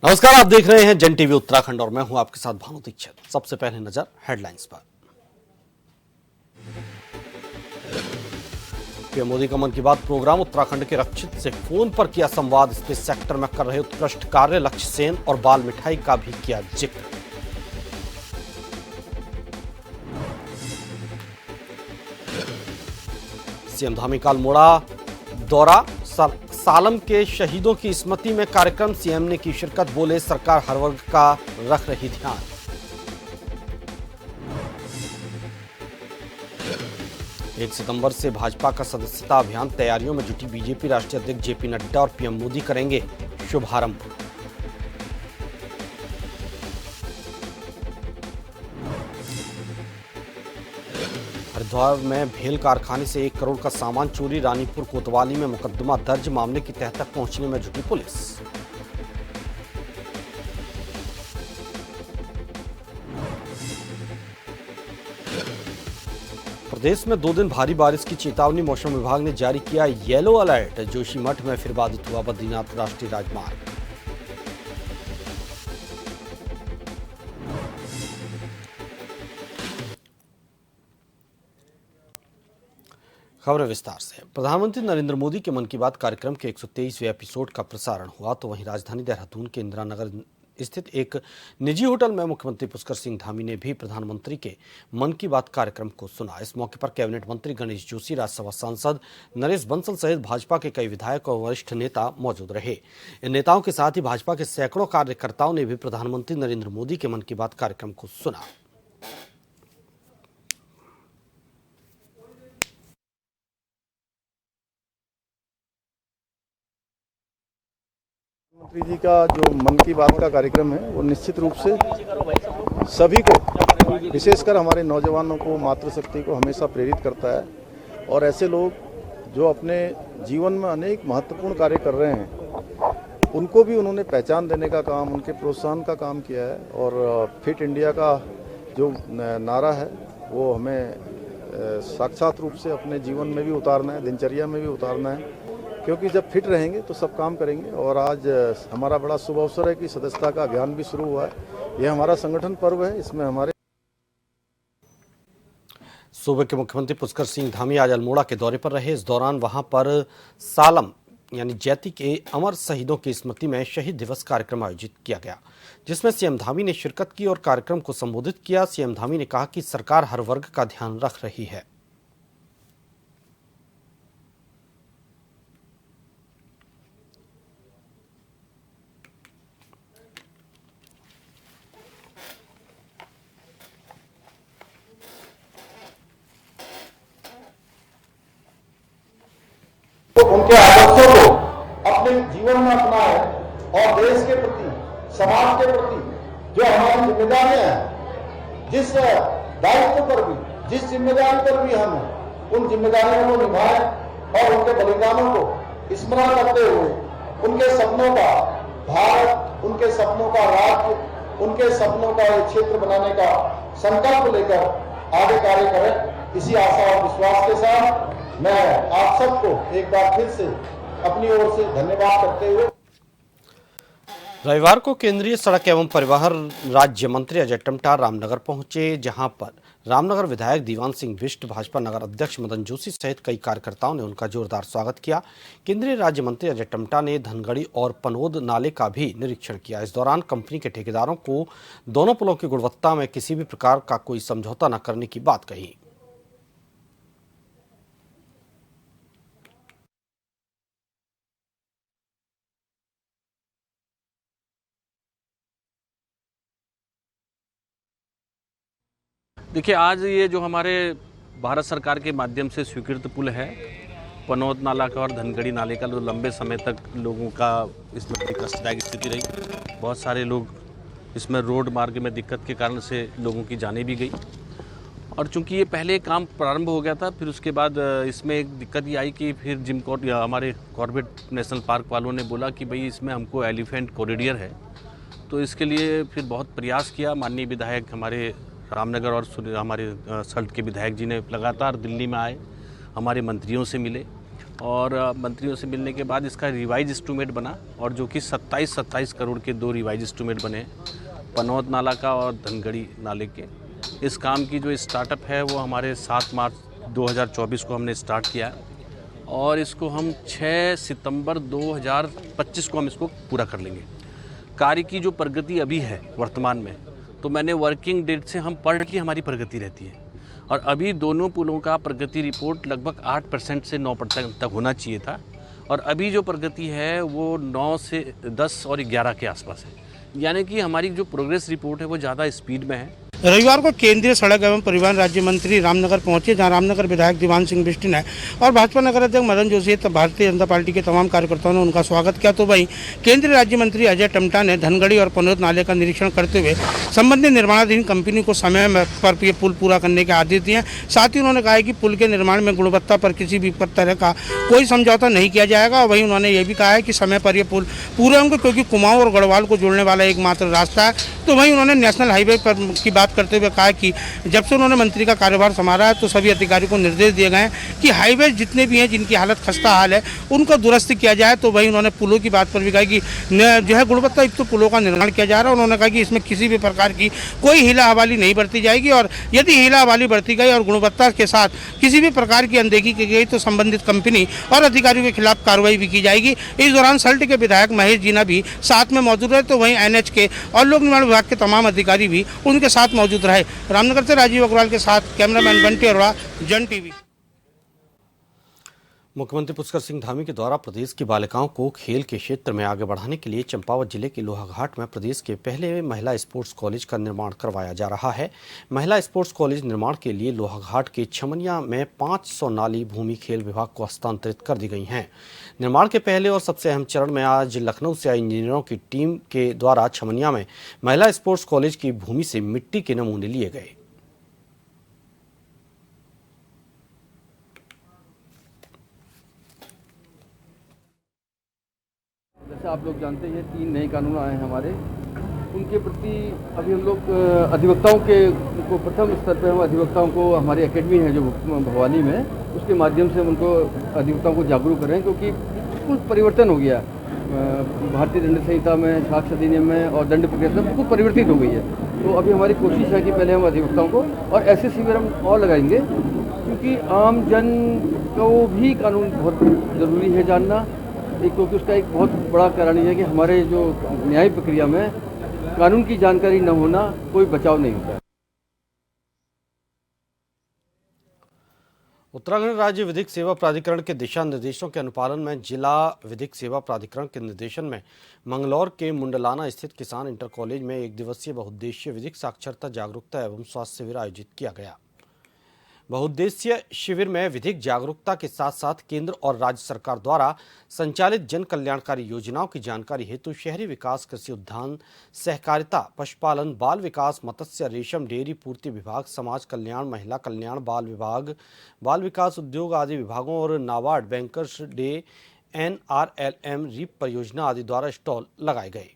नमस्कार, आप देख रहे हैं जन टीवी उत्तराखंड और मैं हूं आपके साथ भानु दीक्षित। सबसे पहले नजर हेडलाइंस पर। पीएम मोदी का मन की बात प्रोग्राम उत्तराखंड के रक्षित से फोन पर किया संवाद। स्पेस सेक्टर में कर रहे उत्कृष्ट कार्य लक्ष्य सेन और बाल मिठाई का भी किया जिक्र। सीएम धामी का अल्मोड़ा दौरा, सालम के शहीदों की स्मृति में कार्यक्रम। सीएम ने की शिरकत, बोले सरकार हर वर्ग का रख रही ध्यान। एक सितंबर से भाजपा का सदस्यता अभियान, तैयारियों में जुटी बीजेपी राष्ट्रीय अध्यक्ष जेपी नड्डा और पीएम मोदी करेंगे शुभारंभ। हरिद्वार में भेल कारखाने से 1 करोड़ का सामान चोरी, रानीपुर कोतवाली में मुकदमा दर्ज, मामले की तह तक पहुंचने में जुटी पुलिस। प्रदेश में 2 दिन भारी बारिश की चेतावनी, मौसम विभाग ने जारी किया येलो अलर्ट। जोशीमठ में फिर बाधित हुआ बद्रीनाथ राष्ट्रीय राजमार्ग। खबरें विस्तार से। प्रधानमंत्री नरेंद्र मोदी के मन की बात कार्यक्रम के 123वें एपिसोड का प्रसारण हुआ, तो वहीं राजधानी देहरादून के इंदिरा नगर स्थित एक निजी होटल में मुख्यमंत्री पुष्कर सिंह धामी ने भी प्रधानमंत्री के मन की बात कार्यक्रम को सुना। इस मौके पर कैबिनेट मंत्री गणेश जोशी, राज्यसभा सांसद नरेश बंसल सहित भाजपा के कई विधायक और वरिष्ठ नेता मौजूद रहे। इन नेताओं के साथ ही भाजपा के सैकड़ों कार्यकर्ताओं ने भी प्रधानमंत्री नरेंद्र मोदी के मन की बात कार्यक्रम को सुना। प्रधानमंत्री जी का जो मन की बात का कार्यक्रम है वो निश्चित रूप से सभी को, विशेषकर हमारे नौजवानों को, मातृशक्ति को हमेशा प्रेरित करता है। और ऐसे लोग जो अपने जीवन में अनेक महत्वपूर्ण कार्य कर रहे हैं, उनको भी उन्होंने पहचान देने का काम, उनके प्रोत्साहन का काम किया है। और फिट इंडिया का जो नारा है वो हमें साक्षात रूप से अपने जीवन में भी उतारना है, दिनचर्या में भी उतारना है, क्योंकि जब फिट रहेंगे तो सब काम करेंगे। और आज हमारा बड़ा शुभ अवसर है कि सदस्यता का अभियान भी शुरू हुआ है। यह हमारा संगठन पर्व है, इसमें हमारे सूबे के मुख्यमंत्री पुष्कर सिंह धामी आज अल्मोड़ा के दौरे पर रहे। इस दौरान वहां पर सालम यानी जैती के अमर शहीदों की स्मृति में शहीद दिवस कार्यक्रम आयोजित किया गया, जिसमें सीएम धामी ने शिरकत की और कार्यक्रम को संबोधित किया। सीएम धामी ने कहा कि सरकार हर वर्ग का ध्यान रख रही है। उनके आदर्शों को अपने जीवन में अपनाए और देश के प्रति, समाज के प्रति जो हमारी जिम्मेदारियां हैं, जिस दायित्व पर भी, जिस जिम्मेदारी पर भी हम उन जिम्मेदारियों को निभाएं और उनके बलिदानों को स्मरण करते हुए उनके सपनों का भारत, उनके सपनों का राज्य, उनके सपनों का एक क्षेत्र बनाने का संकल्प लेकर आगे कार्य करें। इसी आशा और विश्वास के साथ मैं आप सबको एक बार फिर से अपनी ओर से धन्यवाद करते हुए रविवार को केंद्रीय सड़क एवं परिवहन राज्य मंत्री अजय टम्टा रामनगर पहुंचे, जहां पर रामनगर विधायक दीवान सिंह बिष्ट, भाजपा नगर अध्यक्ष मदन जोशी सहित कई कार्यकर्ताओं ने उनका जोरदार स्वागत किया। केंद्रीय राज्य मंत्री अजय टम्टा ने धनगढ़ी और पनोद नाले का भी निरीक्षण किया। इस दौरान कंपनी के ठेकेदारों को दोनों पुलों की गुणवत्ता में किसी भी प्रकार का कोई समझौता न करने की बात कही। देखिए, आज ये जो हमारे भारत सरकार के माध्यम से स्वीकृत पुल है, पनोद नाला का और धनगढ़ी नाले का, जो लंबे समय तक लोगों का इसमें कष्टदायक स्थिति रही, बहुत सारे लोग इसमें रोड मार्ग में दिक्कत के कारण से लोगों की जानें भी गई। और चूंकि ये पहले काम प्रारंभ हो गया था, फिर उसके बाद इसमें एक दिक्कत ये आई कि फिर या हमारे कॉर्बेट नेशनल पार्क वालों ने बोला कि भाई इसमें हमको एलिफेंट कॉरिडोर है। तो इसके लिए फिर बहुत प्रयास किया। माननीय विधायक हमारे रामनगर और हमारे सल्ट के विधायक जी ने लगातार दिल्ली में आए, हमारे मंत्रियों से मिले, और मंत्रियों से मिलने के बाद इसका रिवाइज एस्टीमेट बना, और जो कि 27 करोड़ के 2 रिवाइज एस्टीमेट बने, पनौत नाला का और धनगढ़ी नाले के। इस काम की जो स्टार्टअप है वो हमारे 7 मार्च 2024 को हमने स्टार्ट किया, और इसको हम 6 सितंबर 2025 को हम इसको पूरा कर लेंगे। कार्य की जो प्रगति अभी है वर्तमान में, तो मैंने वर्किंग डेट से हम पर की हमारी प्रगति रहती है, और अभी दोनों पुलों का प्रगति रिपोर्ट लगभग 8% से 9% तक होना चाहिए था, और अभी जो प्रगति है वो 9 से 10 और 11 के आसपास है। यानी कि हमारी जो प्रोग्रेस रिपोर्ट है वो ज़्यादा स्पीड में है। रविवार को केंद्रीय सड़क एवं परिवहन राज्य मंत्री रामनगर पहुंचे, जहां रामनगर विधायक दीवान सिंह बिष्ट ने और भाजपा नगर अध्यक्ष मदन जोशी तथा भारतीय जनता पार्टी के तमाम कार्यकर्ताओं ने उनका स्वागत किया। तो वहीं केंद्रीय राज्य मंत्री अजय टम्टा ने धनगढ़ी और पनौत नाले का निरीक्षण करते हुए संबंधित निर्माणाधीन कंपनी को समय पर ये पुल पूरा करने के आदेश दिए। साथ ही उन्होंने कहा है कि पुल के निर्माण में गुणवत्ता पर किसी भी तरह का कोई समझौता नहीं किया जाएगा। वहीं उन्होंने ये भी कहा है कि समय पर यह पुल पूरे होंगे, क्योंकि कुमाऊं और गढ़वाल को जोड़ने वाला एकमात्र रास्ता है। तो वहीं उन्होंने नेशनल हाईवे पर की बात करते हुए कहा कि जब से उन्होंने मंत्री का कार्यभार संभाला है, तो सभी अधिकारियों को निर्देश दिए गए हैं कि हाईवे जितने भी हैं जिनकी हालत खस्ता हाल है उनको दुरुस्त किया जाए। तो वहीं उन्होंने पुलों की बात पर भी कहा कि जो है गुणवत्ता युक्त पुलों का निर्माण किया जा रहा है। उन्होंने कहा कि इसमें किसी भी प्रकार की कोई हीला हवाली नहीं बरती जाएगी, और यदि हीला हवाली बरती गई और गुणवत्ता के साथ किसी भी प्रकार की अनदेखी की गई तो संबंधित कंपनी और अधिकारियों के खिलाफ कार्रवाई भी की जाएगी। इस दौरान सल्ट के विधायक महेश जीना भी साथ में मौजूद रहे। तो वहीं NH के और लोक निर्माण विभाग के तमाम अधिकारी भी उनके साथ मौजूद रहे। रामनगर से राजीव अग्रवाल के साथ कैमरामैन बंटी अरोड़ा, जन टीवी। मुख्यमंत्री पुष्कर सिंह धामी के द्वारा प्रदेश की बालिकाओं को खेल के क्षेत्र में आगे बढ़ाने के लिए चंपावत जिले के लोहाघाट में प्रदेश के पहले महिला स्पोर्ट्स कॉलेज का निर्माण करवाया जा रहा है। महिला स्पोर्ट्स कॉलेज निर्माण के लिए लोहाघाट के छमनिया में 500 नाली भूमि खेल विभाग को हस्तांतरित कर दी गई हैं। निर्माण के पहले और सबसे अहम चरण में आज लखनऊ से आई इंजीनियरों की टीम के द्वारा छमनिया में महिला स्पोर्ट्स कॉलेज की भूमि से मिट्टी के नमूने लिए गए। जैसे आप लोग जानते हैं 3 नए कानून आए हैं हमारे, उनके प्रति अभी हम लोग अधिवक्ताओं को प्रथम स्तर पर हम अधिवक्ताओं को, हमारी एकेडमी है जो भवानी में, उसके माध्यम से हम उनको अधिवक्ताओं को जागरूक करें, क्योंकि कुछ परिवर्तन हो गया भारतीय दंड संहिता में, साक्ष्य अधिनियम में और दंड प्रक्रिया में कुछ परिवर्तित हो गई है। तो अभी हमारी कोशिश है कि पहले हम अधिवक्ताओं को और ऐसे शिविर हम और लगाएंगे, क्योंकि आम जन को भी कानून बहुत ज़रूरी है जानना। एक क्योंकि उसका एक बहुत बड़ा कारण ये है कि हमारे जो न्याय प्रक्रिया में कानून की जानकारी न होना कोई बचाव नहीं होता है। उत्तराखंड राज्य विधिक सेवा प्राधिकरण के दिशा निर्देशों के अनुपालन में जिला विधिक सेवा प्राधिकरण के निर्देशन में मंगलौर के मुंडलाना स्थित किसान इंटर कॉलेज में 1 दिवसीय बहुउद्देशीय विधिक साक्षरता जागरूकता एवं स्वास्थ्य शिविर आयोजित किया गया। बहुउद्देशीय शिविर में विधिक जागरूकता के साथ साथ केंद्र और राज्य सरकार द्वारा संचालित जन कल्याणकारी योजनाओं की जानकारी हेतु शहरी विकास, कृषि उद्यान, सहकारिता, पशुपालन, बाल विकास, मत्स्य, रेशम, डेयरी पूर्ति विभाग, समाज कल्याण, महिला कल्याण, बाल विभाग, बाल विकास, उद्योग आदि विभागों और नाबार्ड, बैंकर्स डे, NRLM, रीप परियोजना आदि द्वारा स्टॉल लगाए गए।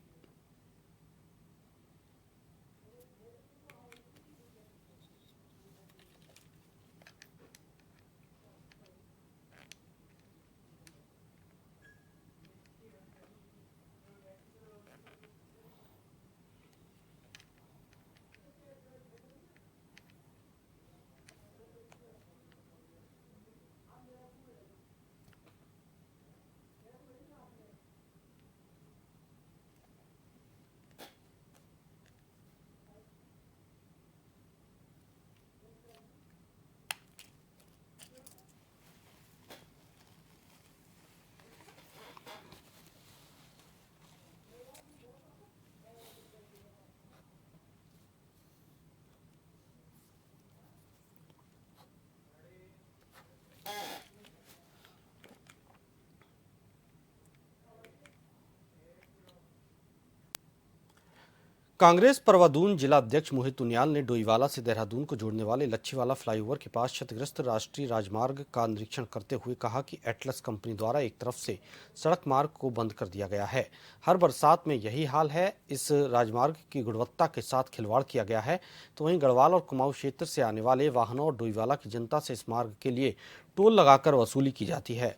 कांग्रेस परवादून जिला अध्यक्ष मोहित उनियाल ने डोईवाला से देहरादून को जोड़ने वाले लच्छीवाला फ्लाईओवर के पास क्षतिग्रस्त राष्ट्रीय राजमार्ग का निरीक्षण करते हुए कहा कि एटलस कंपनी द्वारा एक तरफ से सड़क मार्ग को बंद कर दिया गया है। हर बरसात में यही हाल है। इस राजमार्ग की गुणवत्ता के साथ खिलवाड़ किया गया है। तो वहीं गढ़वाल और कुमाऊं क्षेत्र से आने वाले वाहनों और डोईवाला की जनता से इस मार्ग के लिए टोल लगाकर वसूली की जाती है।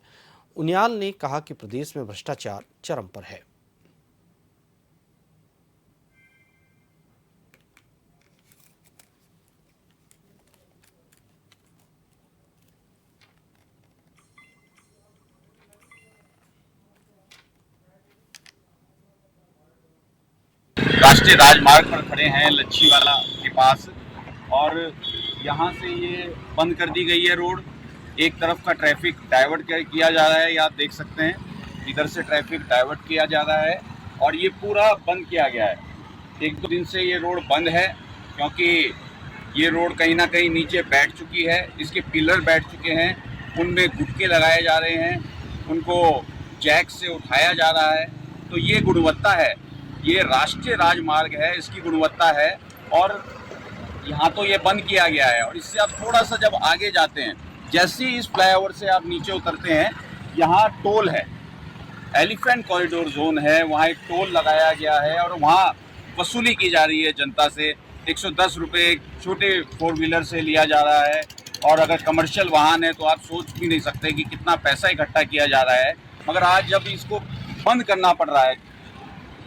उनियाल ने कहा कि प्रदेश में भ्रष्टाचार चरम पर है। राष्ट्रीय राजमार्ग पर खड़े हैं लच्छीवाला के पास, और यहाँ से ये बंद कर दी गई है रोड। एक तरफ का ट्रैफिक डाइवर्ट किया जा रहा है, ये आप देख सकते हैं। इधर से ट्रैफिक डाइवर्ट किया जा रहा है और ये पूरा बंद किया गया है। एक दो दिन से ये रोड बंद है क्योंकि ये रोड कहीं ना कहीं नीचे बैठ चुकी है। इसके पिलर बैठ चुके हैं, उनमें गुटके लगाए जा रहे हैं, उनको जैक से उठाया जा रहा है। तो ये गुणवत्ता है, ये राष्ट्रीय राजमार्ग है, इसकी गुणवत्ता है। और यहाँ तो ये बंद किया गया है। और इससे आप थोड़ा सा जब आगे जाते हैं, जैसे ही इस फ्लाईओवर से आप नीचे उतरते हैं, यहाँ टोल है, एलिफेंट कॉरिडोर जोन है, वहाँ एक टोल लगाया गया है और वहाँ वसूली की जा रही है जनता से। 110 रुपये एक छोटे 4 व्हीलर से लिया जा रहा है। और अगर कमर्शियल वाहन है तो आप सोच भी नहीं सकते कि कितना पैसा इकट्ठा किया जा रहा है। मगर आज जब इसको बंद करना पड़ रहा है,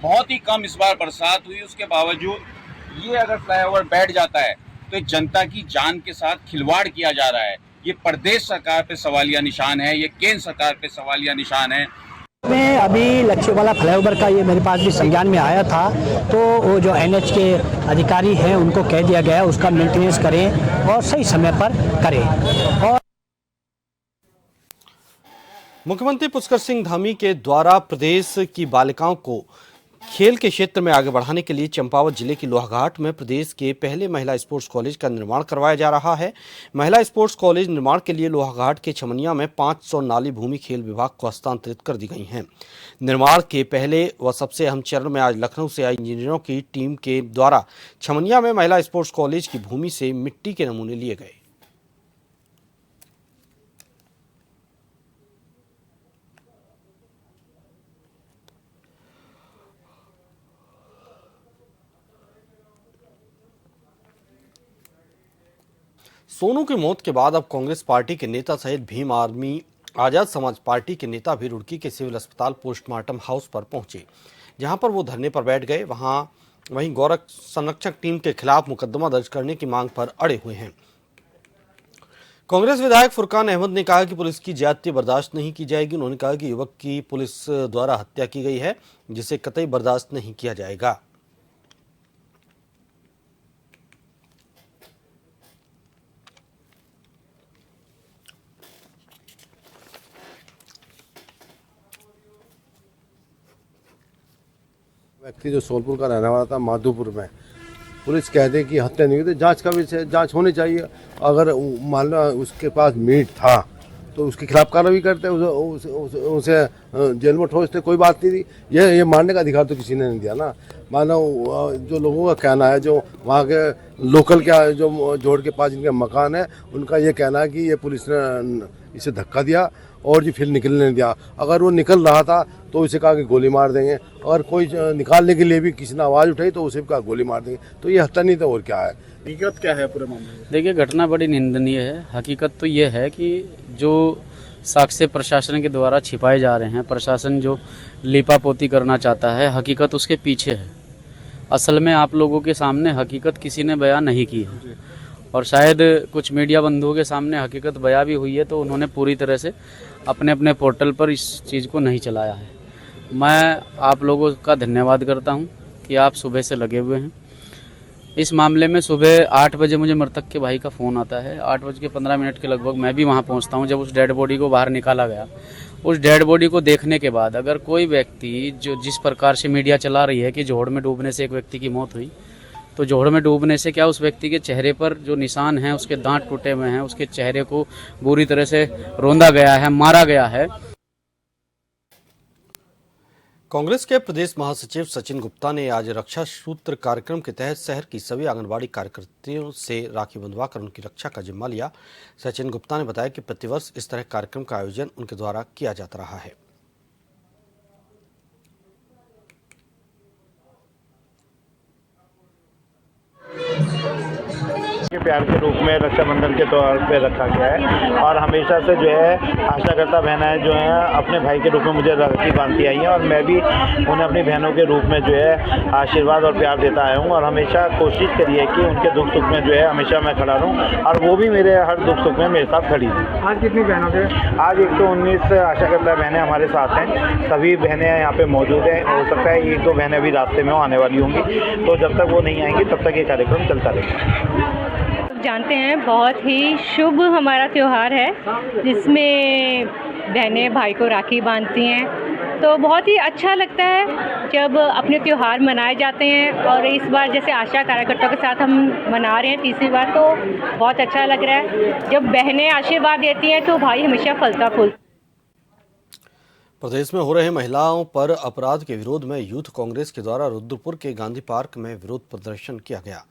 बहुत ही कम इस बार बरसात हुई, उसके बावजूद ये अगर फ्लाईओवर बैठ जाता है तो जनता की जान के साथ खिलवाड़ किया जा रहा है। ये प्रदेश सरकार पे सवालिया निशान है, ये केंद्र सरकार पे सवालिया निशान है। मैं अभी लच्छीवाला फ्लाईओवर का ये मेरे पास भी संज्ञान में आया था, तो वो जो एनएच के अधिकारी हैं उनको कह दिया गया उसका मेंटेनेंस करें और सही समय पर करें। और मुख्यमंत्री पुष्कर सिंह धामी के द्वारा प्रदेश की बालिकाओं को खेल के क्षेत्र में आगे बढ़ाने के लिए चंपावत जिले की लोहाघाट में प्रदेश के पहले महिला स्पोर्ट्स कॉलेज का निर्माण करवाया जा रहा है। महिला स्पोर्ट्स कॉलेज निर्माण के लिए लोहाघाट के छमनिया में 500 नाली भूमि खेल विभाग को हस्तांतरित कर दी गई हैं। निर्माण के पहले व सबसे अहम चरण में आज लखनऊ से आई इंजीनियरों की टीम के द्वारा छमनिया में महिला स्पोर्ट्स कॉलेज की भूमि से मिट्टी के नमूने लिए गए। सोनू की मौत के बाद अब कांग्रेस पार्टी के नेता सहित भीम आर्मी आजाद समाज पार्टी के नेता भी रुड़की के सिविल अस्पताल पोस्टमार्टम हाउस पर पहुंचे, जहां पर वो धरने पर बैठ गए। वहीं गौरव संरक्षक टीम के खिलाफ मुकदमा दर्ज करने की मांग पर अड़े हुए हैं। कांग्रेस विधायक फुरकान अहमद ने कहा कि पुलिस की ज्यादती बर्दाश्त नहीं की जाएगी। उन्होंने कहा कि युवक की पुलिस द्वारा हत्या की गई है, जिसे कतई बर्दाश्त नहीं किया जाएगा। व्यक्ति जो सोनपुर का रहने वाला था, माधोपुर में, पुलिस कह दे कि हत्या नहीं हुई, तो जांच का विषय, जांच होनी चाहिए। अगर मान लो उसके पास मीट था तो उसके खिलाफ कार्रवाई करते, उसे जेल में ठोसते, कोई बात नहीं थी। ये मारने का अधिकार तो किसी ने नहीं दिया ना। मानो जो लोगों का कहना है, जो वहाँ के लोकल क्या जो जोड़ के पास जिनके मकान है, उनका ये कहना है कि ये पुलिस ने इसे धक्का दिया और जी फिर निकलने नहीं दिया। अगर वो निकल रहा था तो उसे कहा कि गोली मार देंगे, और कोई निकालने के लिए भी किसी ने आवाज़ उठाई तो उसे भी कहा गोली मार देंगे। तो ये हत्या नहीं तो और क्या है? हकीकत क्या है पूरे मामले में? देखिए, घटना बड़ी निंदनीय है। हकीकत तो ये है कि जो साक्ष्य प्रशासन के द्वारा छिपाए जा रहे हैं, प्रशासन जो लीपापोती करना चाहता है, हकीकत उसके पीछे है। असल में आप लोगों के सामने हकीकत किसी ने बयान नहीं की है, और शायद कुछ मीडिया बंधुओं के सामने हकीकत बयां भी हुई है, तो उन्होंने पूरी तरह से अपने अपने पोर्टल पर इस चीज़ को नहीं चलाया है। मैं आप लोगों का धन्यवाद करता हूं कि आप सुबह से लगे हुए हैं इस मामले में। सुबह 8 बजे मुझे मृतक के भाई का फ़ोन आता है। 8:15 के लगभग मैं भी वहां पहुंचता हूं। जब उस डेड बॉडी को बाहर निकाला गया, उस डेड बॉडी को देखने के बाद अगर कोई व्यक्ति जो जिस प्रकार से मीडिया चला रही है कि जोहड़ में डूबने से एक व्यक्ति की मौत हुई, तो जोहड़ में डूबने से क्या उस व्यक्ति के चेहरे पर जो निशान हैं, उसके दांत टूटे हुए हैं, उसके चेहरे को बुरी तरह से रौंदा गया है, मारा गया है। कांग्रेस के प्रदेश महासचिव सचिन गुप्ता ने आज रक्षा सूत्र कार्यक्रम के तहत शहर की सभी आंगनबाड़ी कार्यकर्तियों से राखी बंधवाकर उनकी रक्षा का जिम्मा लिया। सचिन गुप्ता ने बताया कि प्रतिवर्ष इस तरह कार्यक्रम का आयोजन उनके द्वारा किया जाता रहा है। के प्यार के रूप में रक्षाबंधन के तौर पे रखा गया है और हमेशा से जो है आशा करता बहनें जो हैं अपने भाई के रूप में मुझे राखी बांधती आई हैं और मैं भी उन्हें अपनी बहनों के रूप में जो है आशीर्वाद और प्यार देता आया हूँ और हमेशा कोशिश करी है कि उनके दुख सुख में जो है हमेशा मैं खड़ा रहूँ और वो भी मेरे हर दुख सुख में मेरे साथ खड़ी थी। आज कितनी बहनों के? आज 119 आशा करता बहनें हमारे साथ हैं। सभी बहनें यहाँ पे मौजूद हैं। हो सकता है 1-2 बहनें भी रास्ते में आने वाली होंगी, तो जब तक वो नहीं आएंगी तब तक ये कार्यक्रम चलता रहेगा। जानते हैं बहुत ही शुभ हमारा त्यौहार है जिसमें बहनें भाई को राखी बांधती हैं, तो बहुत ही अच्छा लगता है जब अपने त्यौहार मनाए जाते हैं। और इस बार जैसे आशा कार्यकर्ताओं के साथ हम मना रहे हैं तीसरी बार, तो बहुत अच्छा लग रहा है। जब बहनें आशीर्वाद देती हैं तो भाई हमेशा फलता फूलता। प्रदेश में हो रहे महिलाओं पर अपराध के विरोध में यूथ कांग्रेस के द्वारा रुद्रपुर के गांधी पार्क में विरोध प्रदर्शन किया गया।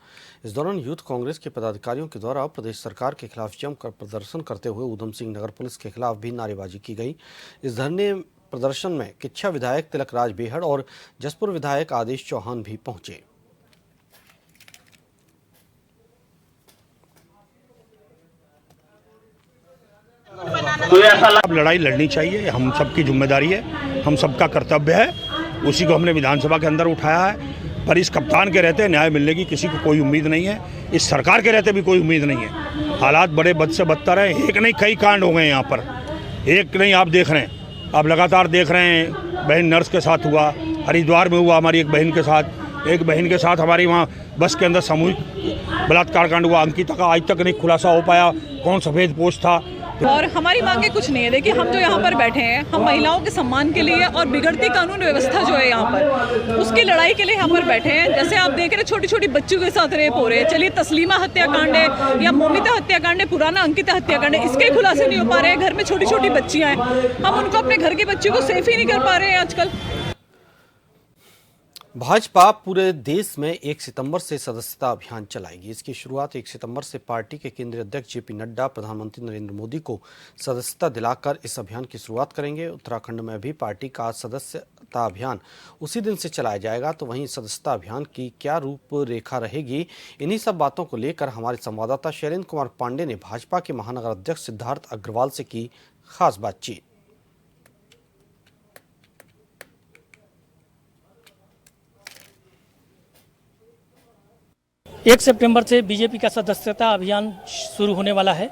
इस दौरान यूथ कांग्रेस के पदाधिकारियों के द्वारा प्रदेश सरकार के खिलाफ जमकर प्रदर्शन करते हुए उधम सिंह नगर पुलिस के खिलाफ भी नारेबाजी की गई। इस धरने प्रदर्शन में किच्छा विधायक तिलक राज बेहड़ और जसपुर विधायक आदेश चौहान भी पहुंचे। अब लड़ाई लड़नी चाहिए, हम सबकी जिम्मेदारी है, हम सबका कर्तव्य है। उसी को हमने विधानसभा के अंदर उठाया है। पर इस कप्तान के रहते न्याय मिलने की किसी को कोई उम्मीद नहीं है। इस सरकार के रहते भी कोई उम्मीद नहीं है। हालात बड़े बद से बदतर है। एक नहीं कई कांड हो गए यहाँ पर, एक नहीं आप देख रहे हैं, आप लगातार देख रहे हैं। बहन नर्स के साथ हुआ, हरिद्वार में हुआ हमारी एक बहन के साथ हमारी वहाँ बस के अंदर सामूहिक बलात्कार कांड हुआ। अंकिता का आज तक नहीं खुलासा हो पाया कौन सफ़ेद पोस्ट था। और हमारी मांगे कुछ नहीं है। देखिए हम जो यहाँ पर बैठे हैं, हम महिलाओं के सम्मान के लिए और बिगड़ती कानून व्यवस्था जो है यहाँ पर, उसकी लड़ाई के लिए यहाँ पर बैठे हैं। जैसे आप देख रहे हैं छोटी छोटी बच्चों के साथ रेप हो रहे हैं। चलिए तस्लीमा हत्याकांड है या मोमिता हत्याकांड है, पुराना अंकिता हत्याकांड है, इसके खुलासे नहीं हो पा रहे हैं। घर में छोटी छोटी बच्चियाँ हैं, हम उनको अपने घर की बच्चियों को सेफ ही नहीं कर पा रहे हैं आजकल। भाजपा पूरे देश में 1 सितंबर से सदस्यता अभियान चलाएगी। इसकी शुरुआत 1 सितंबर से पार्टी के केंद्रीय अध्यक्ष जेपी नड्डा प्रधानमंत्री नरेंद्र मोदी को सदस्यता दिलाकर इस अभियान की शुरुआत करेंगे। उत्तराखंड में भी पार्टी का सदस्यता अभियान उसी दिन से चलाया जाएगा। तो वहीं सदस्यता अभियान की क्या रूपरेखा रहेगी, इन्हीं सब बातों को लेकर हमारे संवाददाता शैलेंद्र कुमार पांडे ने भाजपा के महानगर अध्यक्ष सिद्धार्थ अग्रवाल से की खास बातचीत। 1 सितंबर से बीजेपी का सदस्यता अभियान शुरू होने वाला है।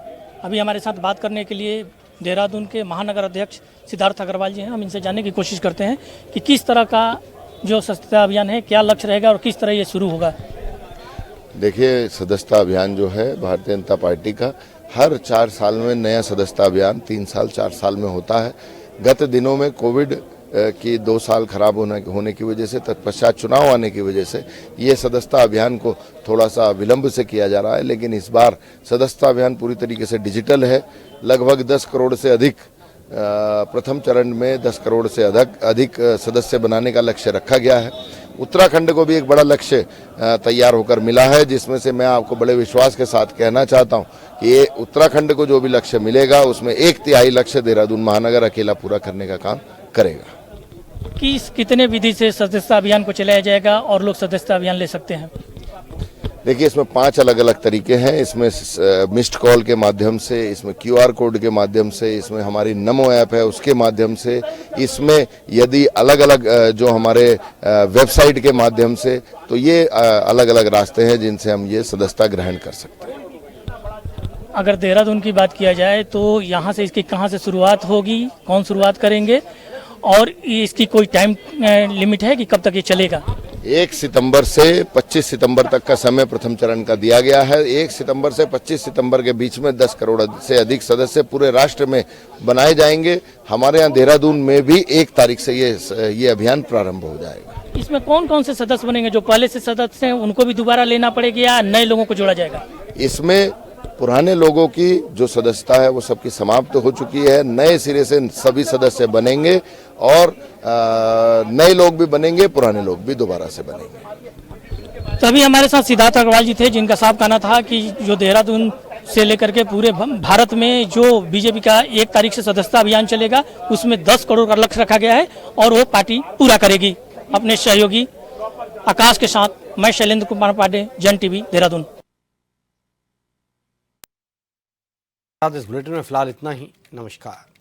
अभी हमारे साथ बात करने के लिए देहरादून के महानगर अध्यक्ष सिद्धार्थ अग्रवाल जी हैं। हम इनसे जानने की कोशिश करते हैं कि किस तरह का जो सदस्यता अभियान है, क्या लक्ष्य रहेगा और किस तरह ये शुरू होगा। देखिए, सदस्यता अभियान जो है भारतीय जनता पार्टी का हर 4 साल में नया सदस्यता अभियान 3 साल 4 साल में होता है। गत दिनों में कोविड की 2 साल खराब होने की वजह से, तत्पश्चात चुनाव आने की वजह से ये सदस्यता अभियान को थोड़ा सा विलंब से किया जा रहा है। लेकिन इस बार सदस्यता अभियान पूरी तरीके से डिजिटल है। लगभग 10 करोड़ से अधिक, प्रथम चरण में 10 करोड़ से अधिक सदस्य बनाने का लक्ष्य रखा गया है। उत्तराखंड को भी एक बड़ा लक्ष्य तैयार होकर मिला है, जिसमें से मैं आपको बड़े विश्वास के साथ कहना चाहता हूं कि ये उत्तराखंड को जो भी लक्ष्य मिलेगा उसमें 1/3 लक्ष्य देहरादून महानगर अकेला पूरा करने का काम करेगा। कितने विधि से सदस्यता अभियान को चलाया जाएगा और लोग सदस्यता अभियान ले सकते हैं? देखिए, इसमें 5 अलग अलग तरीके हैं। इसमें मिस्ड कॉल के माध्यम से, इसमें QR कोड के माध्यम से, इसमें हमारी नमो ऐप है उसके माध्यम से, इसमें यदि अलग अलग जो हमारे वेबसाइट के माध्यम से, तो ये अलग अलग रास्ते हैं जिनसे हम ये सदस्यता ग्रहण कर सकते हैं। अगर देहरादून की बात किया जाए तो यहाँ से इसकी कहाँ से शुरुआत होगी, कौन शुरुआत करेंगे और इसकी कोई टाइम लिमिट है कि कब तक ये चलेगा? 1 सितंबर से 25 सितंबर तक का समय प्रथम चरण का दिया गया है। 1 सितंबर से 25 सितंबर के बीच में 10 करोड़ से अधिक सदस्य पूरे राष्ट्र में बनाए जाएंगे। हमारे यहाँ देहरादून में भी 1 तारीख से ये अभियान प्रारंभ हो जाएगा। इसमें कौन कौन से सदस्य बनेंगे? जो पहले से सदस्य हैं उनको भी दोबारा लेना पड़ेगा या नए लोगों को जोड़ा जाएगा? इसमें पुराने लोगों की जो सदस्यता है वो सबकी समाप्त हो चुकी है। नए सिरे से सभी सदस्य बनेंगे और नए लोग भी बनेंगे, पुराने लोग भी दोबारा से बनेंगे। तो अभी हमारे साथ सिद्धार्थ अग्रवाल जी थे, जिनका साफ कहना था कि जो देहरादून से लेकर के पूरे भारत में जो बीजेपी का 1 तारीख से सदस्यता अभियान चलेगा उसमें 10 करोड़ का लक्ष्य रखा गया है और वो पार्टी पूरा करेगी। अपने सहयोगी आकाश के साथ मैं शैलेंद्र कुमार पांडे, जन टीवी, देहरादून। इस बुलेटिन में फिलहाल इतना ही। नमस्कार।